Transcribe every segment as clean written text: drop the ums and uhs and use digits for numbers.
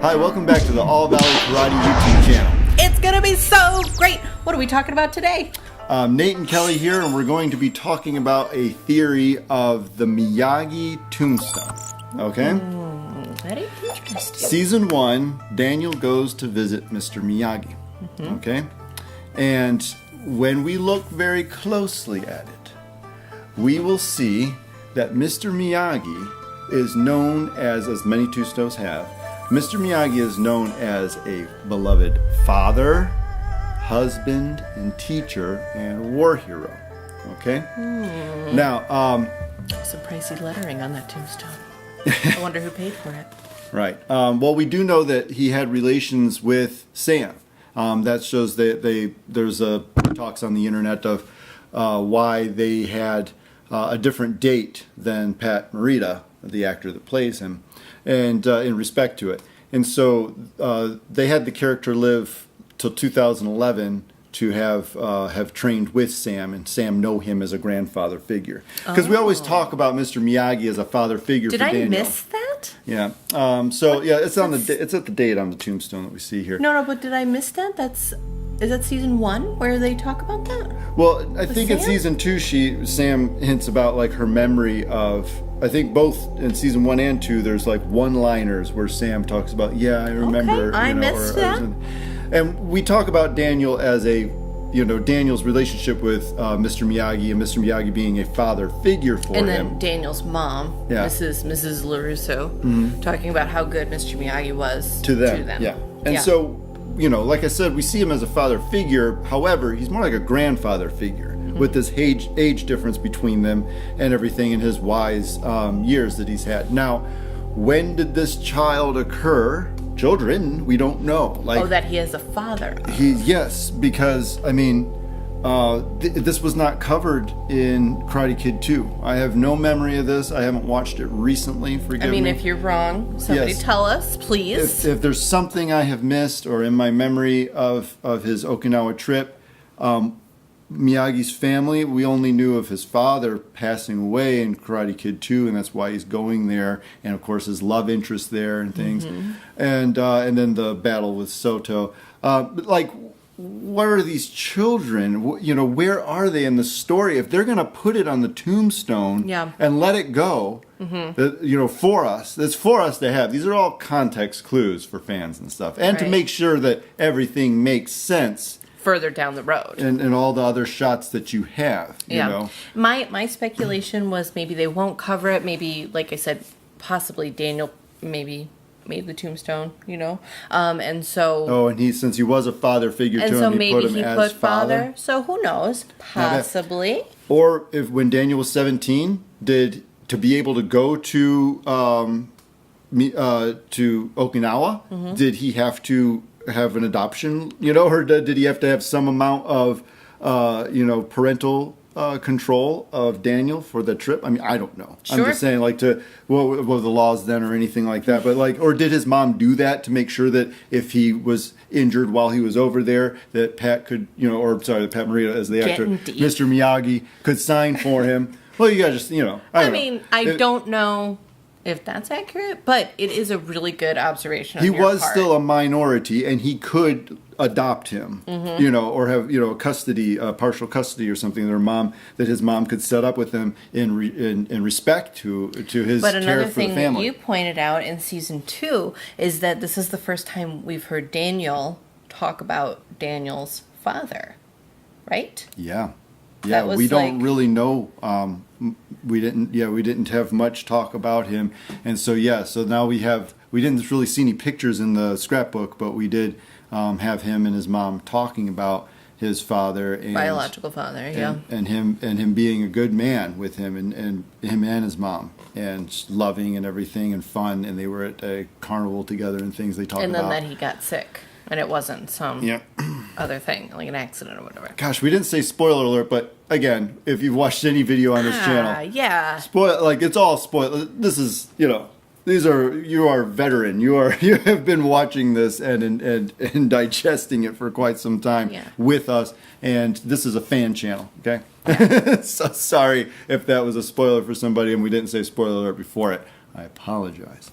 Hi, welcome back to the All Valley Karate YouTube channel. It's gonna be so great. What are we talking about today? Nate and Kelly here, and we're going to be talking about a theory of the Miyagi tombstone. Okay? Very interesting. Season 1, Daniel goes to visit Mr. Miyagi. Okay? And when we look very closely at it, we will see that Mr. Miyagi is known as many tombstones have, Mr. Miyagi is known as a beloved father, husband, and teacher, and war hero. Okay? Now, Some pricey lettering on that tombstone. I wonder who paid for it. right. Well, we do know that he had relations with Sam. That shows that there's talks on the internet of why they had a different date than Pat Morita, the actor that plays him, and in respect to it. And so they had the character live till 2011 to have trained with Sam, and Sam know him as a grandfather figure. Because we always talk about Mr. Miyagi as a father figure for Daniel. Did I miss that? Yeah. It's it's at the date on the tombstone that we see here. No, but did I miss that? Is that season 1 where they talk about that? Well, I think in Sam? season 2, Sam hints about like her memory of. I think both in season 1 and 2, there's like one-liners where Sam talks about, yeah, I remember. Okay, I missed that. And we talk about Daniel as Daniel's relationship with Mr. Miyagi, and Mr. Miyagi being a father figure for him. And then Daniel's mom, Yeah. Mrs. LaRusso, talking about how good Mr. Miyagi was to them. Yeah. And so, like I said, we see him as a father figure. However, he's more like a grandfather figure with this age difference between them and everything in his wise years that he's had. Now, when did this child occur? Children, we don't know. That he has a father. Yes, because, this was not covered in Karate Kid 2. I have no memory of this. I haven't watched it recently, forgive me. If you're wrong, somebody tell us, please. If there's something I have missed or in my memory of his Okinawa trip, Miyagi's family, we only knew of his father passing away in Karate Kid 2, and that's why he's going there, and of course his love interest there and things, and then the battle with Soto. What are these children? Where are they in the story? If they're going to put it on the tombstone and let it go, for us, it's for us to have. These are all context clues for fans and stuff, and to make sure that everything makes sense further down the road, and all the other shots that you have. You know, my speculation was maybe they won't cover it. Maybe, like I said, possibly Daniel maybe made the tombstone. And so. And since he was a father figure and to so him, maybe he put father. So who knows? Possibly. Or if when Daniel was 17, to be able to go to Okinawa, did he have to have an adoption, or did he have to have some amount of, parental control of Daniel for the trip? I don't know. Sure. I'm just saying, what were the laws then or anything like that? But or did his mom do that to make sure that if he was injured while he was over there, that Pat could, that Pat Morita as the actor, Mr. Miyagi, could sign for him? Well, you gotta just, I don't know if that's accurate, but it is a really good observation. He was still a minority, and he could adopt him, or have partial custody or something. That his mom could set up with him in respect to his care for the family. But another thing that you pointed out in season 2 is that this is the first time we've heard Daniel talk about Daniel's father, right? Yeah. Yeah, we don't really know. We didn't have much talk about him, and so now we didn't really see any pictures in the scrapbook, but we did have him and his mom talking about his father, and biological father, and him being a good man with him, and him and his mom, and loving and everything and fun, and they were at a carnival together and things they talked about. And then that he got sick. And it wasn't some other thing, like an accident or whatever. Gosh, we didn't say spoiler alert, but again, if you've watched any video on this channel, it's all spoiler. This is, you are a veteran. You have been watching this and digesting it for quite some time with us, and this is a fan channel, okay? So sorry if that was a spoiler for somebody and we didn't say spoiler alert before it. I apologize.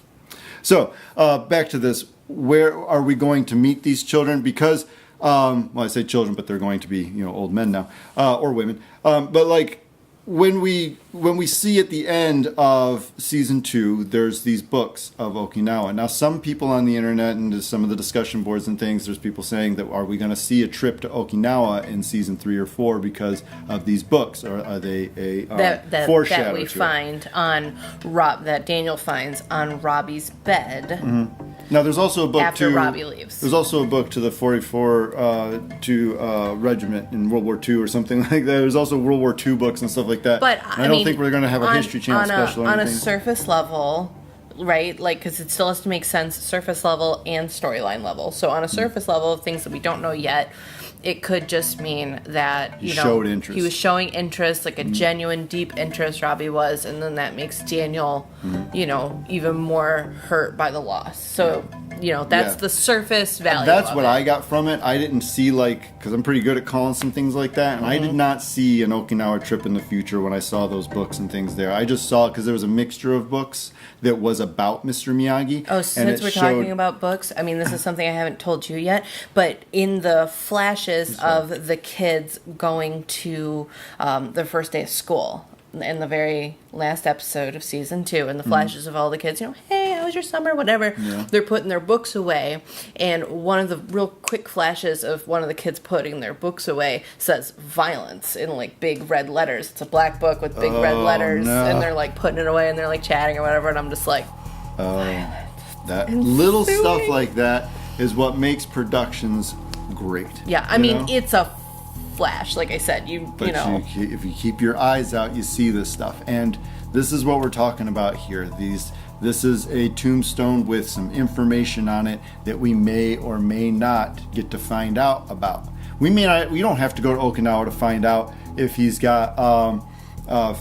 So back to this. Where are we going to meet these children? Because, well, I say children, but they're going to be, old men now, or women. But like when we see at the end of season 2, there's these books of Okinawa. Now, some people on the internet and some of the discussion boards and things, there's people saying that are we going to see a trip to Okinawa in season 3 or 4 because of these books, or are they a foreshadow that we find on that Daniel finds on Robbie's bed? Mm-hmm. Now, there's also a book after Robbie leaves. There's also a book to the 44 regiment in World War II or something like that. There's also World War II books and stuff like that. But I don't think we're going to have a History Channel special or on anything. a surface level, right? Like, because it still has to make sense, surface level and storyline level. So on a surface level, things that we don't know yet, it could just mean that He showed interest. he was showing interest, like a genuine, deep interest. Robbie was, and then that makes Daniel, even more hurt by the loss. So that's the surface value. That's of what it. I got from it. I didn't see, because I'm pretty good at calling some things like that, and I did not see an Okinawa trip in the future when I saw those books and things there. I just saw it because there was a mixture of books that was about Mr. Miyagi. Oh, since we're talking about books, I mean, this is something I haven't told you yet, but in the flashes of the kids going to their first day of school, in the very last episode of season 2, and the flashes of all the kids, hey, how was your summer, whatever, they're putting their books away, and one of the real quick flashes of one of the kids putting their books away says violence in like big red letters. It's a black book with big red letters, and they're like putting it away, and they're like chatting or whatever, and I'm just like, that little stuff like that is what makes productions great. Yeah, I mean, it's a flash, like I said, if you keep your eyes out, you see this stuff. And this is what we're talking about here. This is a tombstone with some information on it that we may or may not get to find out about. We don't have to go to Okinawa to find out if he's got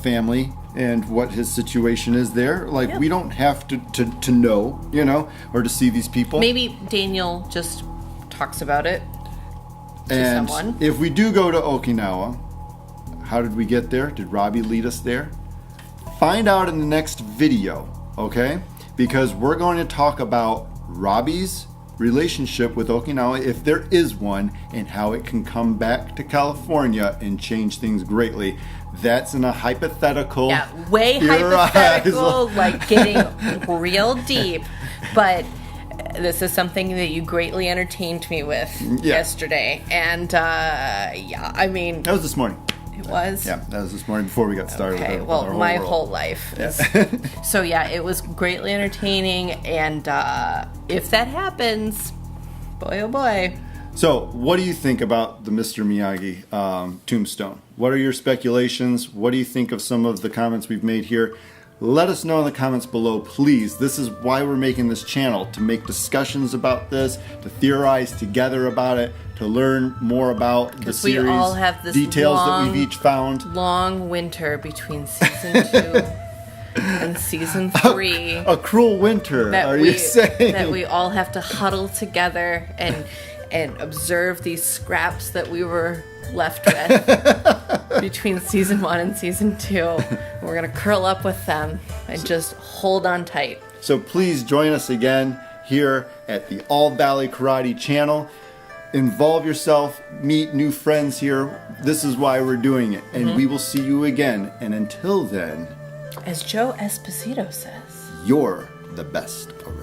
family and what his situation is there. We don't have to know, or to see these people. Maybe Daniel just talks about it to and someone. If we do go to Okinawa, how did we get there? Did Robbie lead us there? Find out in the next video, okay? Because we're going to talk about Robbie's relationship with Okinawa, if there is one, and how it can come back to California and change things greatly. That's in a hypothetical. Yeah, way hypothetical, like getting real deep. But this is something that you greatly entertained me with yesterday. And I mean, that was this morning. It was? Yeah, that was this morning before we got started. Okay, with well, our my world. whole life is... So, it was greatly entertaining, and if that happens, boy, oh boy. So, what do you think about the Mr. Miyagi tombstone? What are your speculations? What do you think of some of the comments we've made here? Let us know in the comments below, please. This is why we're making this channel, to make discussions about this, to theorize together about it, to learn more about the series, we all have this details that we've each found. Long winter between season 2 and season 3. A cruel winter, you saying? That we all have to huddle together and observe these scraps that we were left with between season 1 and season 2. We're going to curl up with them and just hold on tight. So please join us again here at the All Valley Karate channel. Involve yourself, meet new friends here. This is why we're doing it. And we will see you again. And until then, as Joe Esposito says, you're the best around.